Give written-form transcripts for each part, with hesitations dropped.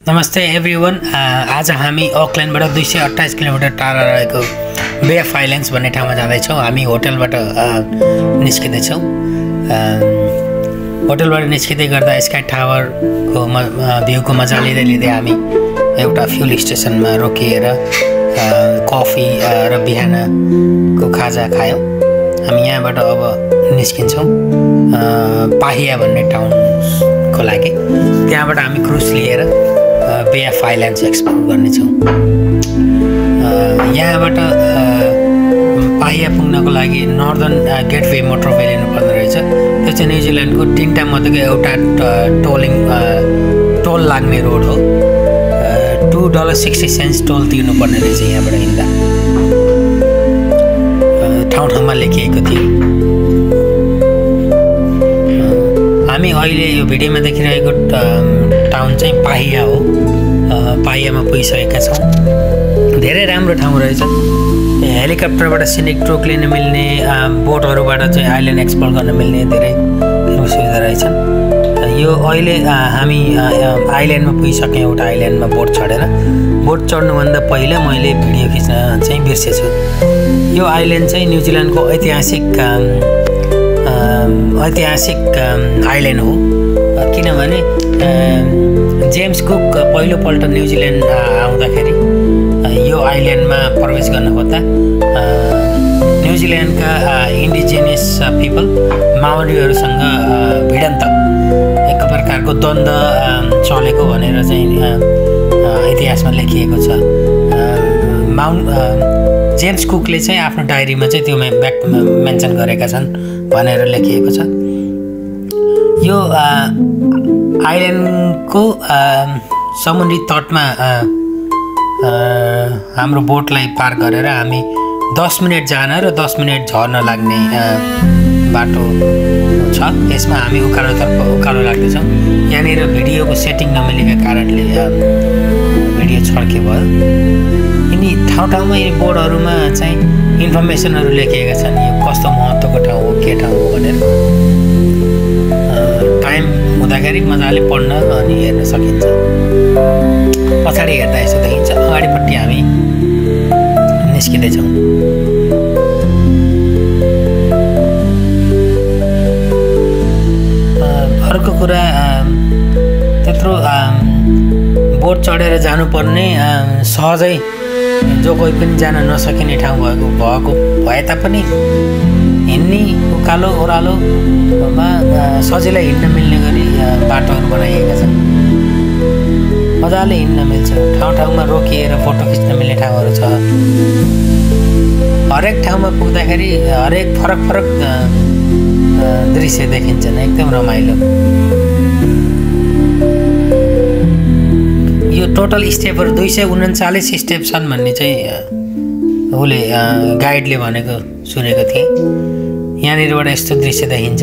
नमस्ते एभ्रिवन। आज हामी अकल्यान्डबाट 228 किलोमिटर टाढा रहेको बे अफ आइल्यान्ड्स भन्ने ठाउँमा जाँदैछौँ। हामी होटलबाट निस्किँदैछौँ। होटलबाट निस्किँदै गर्दा स्काई टावरको भ्यूको मजा लिँदै लिँदै हामी एउटा फ्युल स्टेसनमा रोकिएर कफी र बिहानको खाजा खायौँ। हामी यहाँबाट अब निस्किन्छौँ पाहिया भन्ने टाउनको लागि। त्यहाँबाट हामी क्रुज लिएर बे अफ आइल्यान्ड्स एक्सप्लोर गर्नेछौँ। यहाँबाट पाहिया पुग्नको लागि नर्दर्न गेटवे मोटरवे लिनुपर्ने रहेछ। त्यो चाहिँ न्युजिल्यान्डको 3टा मध्येको एउटा टोल लाग्ने रोड हो। $2.60 टोल तिर्नुपर्ने रहेछ यहाँबाट हिँड्दा। ठाउँ ठाउँमा लेखिएको थियो। हामी अहिले यो भिडियोमा देखिरहेको टाउन चाहिँ पाहिया हो। पाहियामा पुगिसकेका छौँ। धेरै राम्रो ठाउँ रहेछ। हेलिकप्टरबाट सिनिक टुर लिन मिल्ने, बोटहरूबाट चाहिँ आइल्यान्ड एक्सप्लोर गर्न मिल्ने धेरै सुविधा रहेछन्। यो अहिले हामी आइल्यान्डमा पुगिसक्यौँ। एउटा आइल्यान्डमा बोट चढेर। बोट चढ्नुभन्दा पहिला मैले भिडियो खिच्न चाहिँ बिर्सेछु। यो आइल्यान्ड चाहिँ न्युजिल्यान्डको ऐतिहासिक आइल्यान्ड हो। किनभने जेम्स कुक पहिलोपल्ट न्युजिल्यान्ड आउँदाखेरि यो आइल्यान्डमा प्रवेश गर्न खोज्दा न्युजिल्यान्डका इन्डिजिनियस पिपल माओरीहरूसँग भिडन्त एक प्रकारको द्वन्द्व चलेको भनेर चाहिँ इतिहासमा लेखिएको छ। जेम्स कुकले चाहिँ आफ्नो डायरीमा चाहिँ त्यो मेन्सन गरेका छन् भनेर लेखिएको छ। यो आइल्यान्डको समुद्री तटमा हाम्रो बोटलाई पार गरेर हामी 10 मिनट जान र 10 मिनट झर्न लाग्ने बाटो छ। यसमा हामी उकालो लाग्दैछौँ। यहाँनिर भिडियोको सेटिङ नमिलेका कारणले भिडियो छड्के भयो। यिनी ठाउँ यिनी बोर्डहरूमा चाहिँ इन्फर्मेसनहरू लेखिएका छन्। यो कस्तो महत्त्वको ठाउँ हो, के ठाउँ हो भनेर। टाइम हुँदाखेरि मजाले पढ्न अनि हेर्न सकिन्छ। पछाडि हेर्दा यसो देखिन्छ। अगाडिपट्टि हामी निस्किँदैछौँ। अर्को कुरा, त्यत्रो बोट चढेर जानुपर्ने सहजै जो कोही पनि जान नसकिने ठाउँ भएको भए तापनि हिँड्ने उकालो ओह्रालोमा सजिलै हिँड्न मिल्ने गरी बाटोहरू बनाइएका छन्। मजाले हिँड्न मिल्छ। ठाउँमा रोकिएर फोटो खिच्न मिल्ने ठाउँहरू छ। हरेक ठाउँमा पुग्दाखेरि हरेक फरक दृश्य देखिन्छन्। एकदम रमाइलो। यो टोटल स्टेपहरू 239 स्टेप छन् भन्ने चाहिँ उसले गाइडले भनेको सुनेको थिएँ। यहाँनिरबाट यस्तो दृश्य देखिन्छ।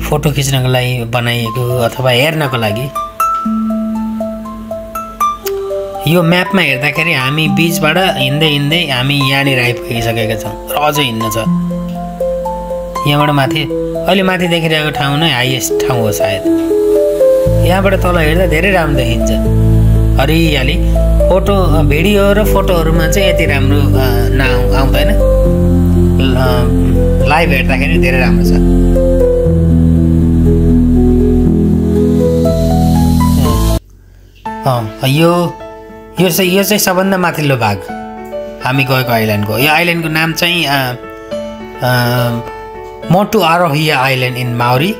फोटो खिच्नको लागि बनाइएको अथवा हेर्नको लागि। यो म्यापमा हेर्दाखेरि हामी बिचबाट हिँड्दै हामी यहाँनिर आइपुगिसकेका छौँ र अझै हिँड्नु छ। यहाँबाट माथि अहिले माथि देखिरहेको ठाउँ नै हाइएस्ट ठाउँ हो सायद। यहाँबाट तल हेर्दा धेरै राम्रो देखिन्छ। हरियाली। भिडियो र फोटोहरूमा चाहिँ यति राम्रो आउँदैन। लाइभ हेर्दाखेरि धेरै राम्रो छ। यो चाहिँ सबभन्दा माथिल्लो भाग हामी गएको आइल्यान्डको। यो आइल्यान्डको नाम चाहिँ Motu Arohia island in Maori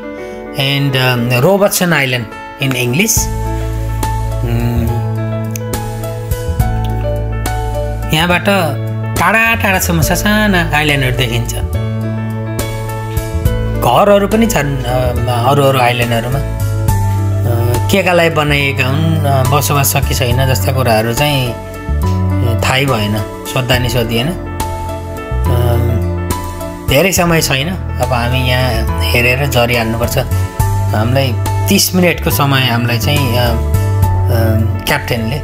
and Robertson island in English. यहाँबाट टाढासम्म साना आइल्यान्डहरू देखिन्छ। घरहरू पनि छन् अरू आइल्यान्डहरूमा। केका लागि बनाइएका हुन्, बसोबास छ कि छैन जस्ता कुराहरू चाहिँ थाहै भएन। सोद्धा नि सोधिएन। धेरै समय छैन। अब हामी यहाँ हेरेर झरिहाल्नुपर्छ। हामीलाई 30 मिनटको समय हामीलाई चाहिँ क्याप्टेनले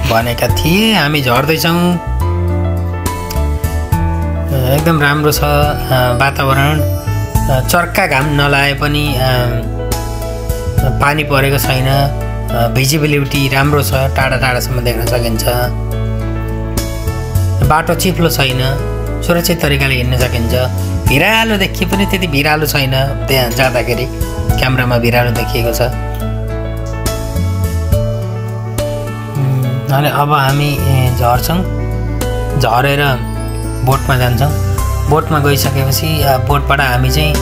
भनेका थिए। हामी झर्दैछौँ। एकदम राम्रो छ वातावरण। चर्का घाम नलाए पनि पानी परेको छैन, भिजिबिलिटी राम्रो छ, टाढा टाढासम्म देख्न सकिन्छ, बाटो चिप्लो छैन, सुरक्षित तरिकाले हिँड्न सकिन्छ। भिरालो देखिए पनि त्यति भिरालो छैन, त्यहाँ जाँदाखेरि क्यामेरामा भिरालो देखिएको छ। अनि अब हामी झर्छौँ, झरेर बोटमा जान्छौँ। बोटमा गइसकेपछि बोटबाट हामी चाहिँ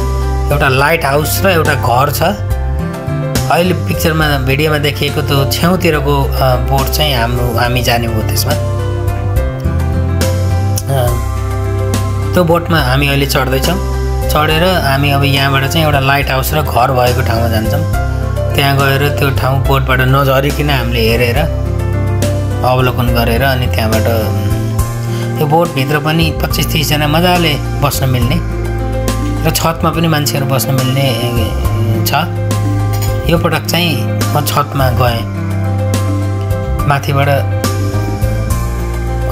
एउटा लाइट हाउस र एउटा घर छ। अहिले पिक्चरमा भिडियोमा देखिएको त्यो छेउतिरको बोट चाहिँ हामी जाने हो। त्यसमा त्यो बोटमा हामी अहिले चढ्दैछौँ। चढेर हामी अब यहाँबाट चाहिँ एउटा लाइट हाउस र घर भएको ठाउँमा जान्छौँ। त्यहाँ गएर त्यो ठाउँ बोटबाट नझरिकन हामीले हेरेर अवलोकन गरेर अनि त्यहाँबाट त्यो बोटभित्र पनि 25-30 जना मजाले बस्न मिल्ने र छतमा पनि मान्छेहरू बस्न मिल्ने छ। यो पटक चाहिँ म छतमा गएँ। माथिबाट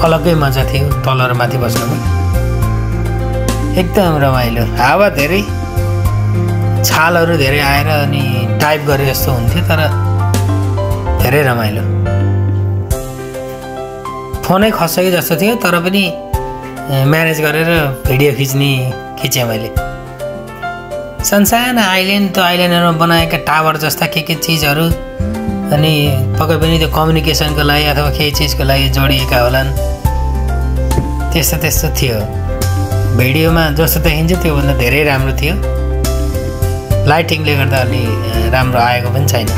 अलग्गै मजा थियो, तल र माथि बस्नुमा एकदम रमाइलो। हावा धेरै, छालहरू धेरै आएर अनि डाइभ गरे जस्तो हुन्थ्यो, तर धेरै रमाइलो। फोनै खसेको जस्तो थियो, तर पनि म्यानेज गरेर भिडियो खिचेँ मैले। सानसाना आइल्यान्ड, त्यो आइल्यान्डहरूमा बनाएका टावर जस्ता के चिजहरू, अनि पक्कै पनि त्यो कम्युनिकेसनको लागि अथवा केही चिजको लागि जोडिएका होलान्, त्यस्तो थियो। भिडियोमा जस्तो देखिन्छ त्योभन्दा धेरै राम्रो थियो। लाइटिङले गर्दा अलि राम्रो आएको पनि छैन।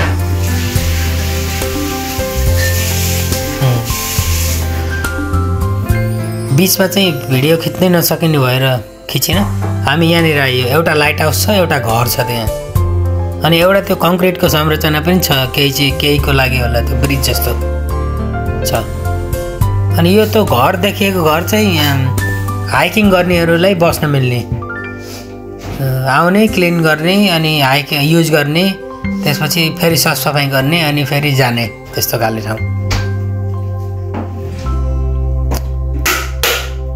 बिचमा चाहिँ भिडियो खिच्नै नसकिने भएर खिचिन। हामी यहाँनिर आइयो। एउटा लाइट हाउस छ, एउटा घर छ त्यहाँ, अनि एउटा त्यो कङ्क्रिटको संरचना पनि छ, केहीको लागि होला, त्यो ब्रिज जस्तो छ। अनि यो त्यो घर देखिएको घर चाहिँ हाइकिङ गर्नेहरूलाई बस्न मिल्ने, आउने क्लिन गर्ने अनि हाइकिङ युज गर्ने, त्यसपछि फेरि साफसफाइ गर्ने अनि फेरि जाने, त्यस्तो खाले ठाउँ।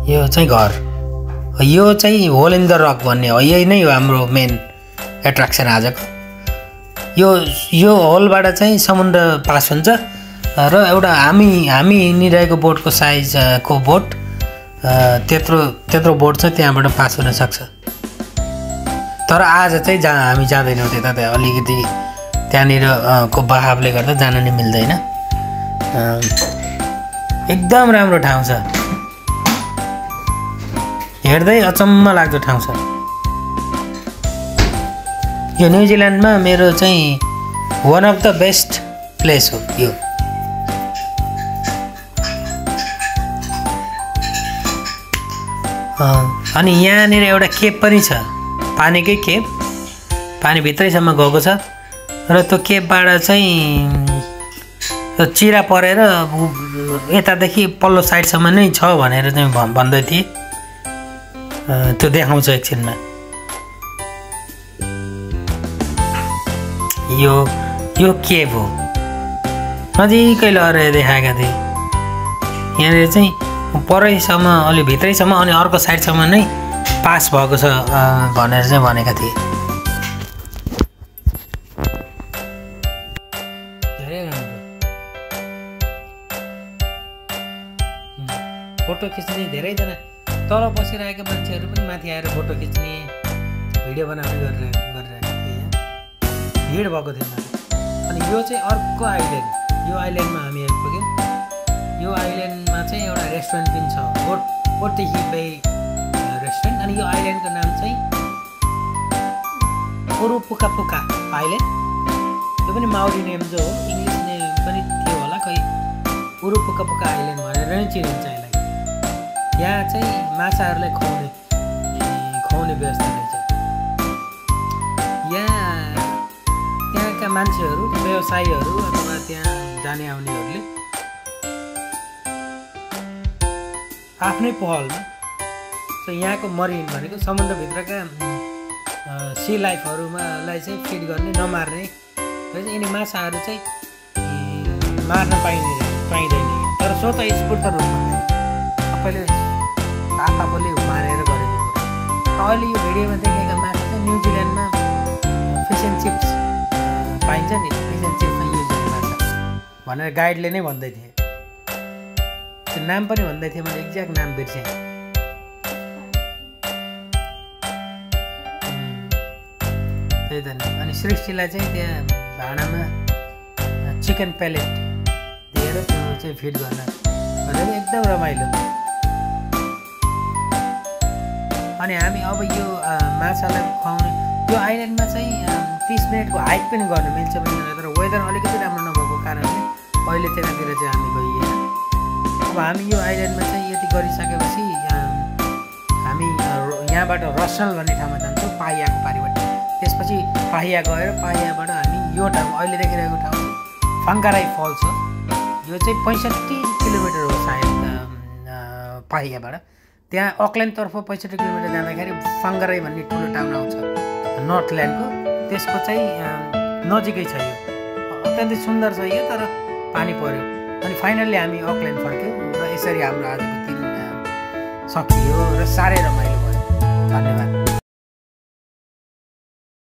यो चाहिँ घर, यो चाहिँ होल इन द रक भन्ने हो। यही नै हो हाम्रो मेन एट्र्याक्सन आजको। यो होलबाट चाहिँ समुद्र पास हुन्छ र एउटा हामी हिँडिरहेको बोटको साइजको बोट त्यत्रो बोट छ, त्यहाँबाट पास हुन सक्छ। तर आज चाहिँ हामी जाँदैनौँ त्यता, अलिकति त्यहाँनिर को बहावले गर्दा जान नै मिल्दैन। एकदम राम्रो ठाउँ छ, हेर्दै अचम्म लाग्दो ठाउँ छ। यो न्युजिल्यान्डमा मेरो चाहिँ one of the best place हो यो। अनि यहाँनिर एउटा केप पनि छ, पानीकै केप, पानीभित्रैसम्म गएको छ। र त्यो केपबाट चाहिँ चिरा परेर यतादेखि पल्लो साइडसम्म नै छ भनेर चाहिँ भन्दै थिए। त्यो देखाउँछ एकछिनमा। यो केभ हो, नजिकै लगेर देखाएका थिए। यहाँनिर चाहिँ परैसम्म अलि भित्रैसम्म अनि अर्को साइडसम्म नै पास भएको छ भनेर चाहिँ भनेका थिए। धेरै राम्रो फोटो खिच्ने, धेरैजना तल बसिरहेका मान्छेहरू पनि माथि आएर फोटो खिच्ने, भिडियो बनाउने गरिरहेका थिए। भिड भएको थियो माथि। अनि यो चाहिँ अर्को आइल्यान्ड, यो आइल्यान्डमा हामी आइपुग्यौँ। यो आइल्यान्डमा चाहिँ एउटा रेस्टुरेन्ट पनि छ, ओटेही बे रेस्टुरेन्ट। अनि यो आइल्यान्डको नाम चाहिँ उरुपुकापुका आइल्यान्ड। यो पनि माउरी नेम जो हो, इङ्ग्लिस नेम पनि थियो होला, खै उरुपुकापुका आइल्यान्ड भनेर नै चिनिन्छ यसलाई। यहाँ चाहिँ माछाहरूलाई खुवाउने व्यवस्था रहेछ। त्यहाँका मान्छेहरू, व्यवसायीहरू अथवा त्यहाँ जाने आउनेहरूले आफ्नै पहलमा यहाँको मरिन भनेको समुद्रभित्रका सी लाइफहरूलाई चाहिँ फिड गर्ने, नमार्ने र यिनी माछाहरू चाहिँ मार्न पाइँदैन, तर स्वतः स्फूर्त रूपमा सबैले आफूले मारेर गरेको कुरा। अहिले यो भिडियोमा देखेका माछा चाहिँ न्युजिल्यान्डमा फिस एन्ड चिप्स पाइन्छ नि रिलेसनसिपमा युज हुने माछा भनेर गाइडले नै भन्दै थिए। त्यो नाम पनि भन्दै थिएँ, मैले एक्ज्याक्ट नाम बिर्सेँ। त्यही त नि। अनि सृष्टिलाई चाहिँ त्यहाँ भाँडामा चिकन प्यालेट दिएर त्यो चाहिँ फिड गर्न भनेर एकदम रमाइलो। अनि हामी अब यो माछालाई खुवाउने यो आइल्यान्डमा चाहिँ 30 मिनटको हाइक पनि गर्नु मिल्छ पनि, तर वेदर अलिकति राम्रो नभएको कारणले अहिले त्यतातिर चाहिँ हामी गइएन। अब हामी यो आइल्यान्डमा चाहिँ यति गरिसकेपछि हामी यहाँबाट रसल भन्ने ठाउँमा जान्छौँ, पाहियाको पारिबाट। त्यसपछि पाहिया गएर पाहियाबाट हामी यो ठाउँ अहिले देखिरहेको ठाउँ फङ्काराई फल्स हो। यो चाहिँ 65 किलोमिटर हो सायद पाहियाबाट। त्यहाँ अकल्यान्डतर्फ 65 किलोमिटर जाँदाखेरि फङ्काराई भन्ने ठुलो टाउन आउँछ नर्थल्यान्डको, त्यसको चाहिँ नजिकै छ यो। अत्यन्तै सुन्दर छ यो, तर पानी पर्यो। अनि फाइनल्ली हामी अकल्यान्ड फर्क्यौँ र यसरी हाम्रो आजको दिन सकियो र साह्रै रमाइलो।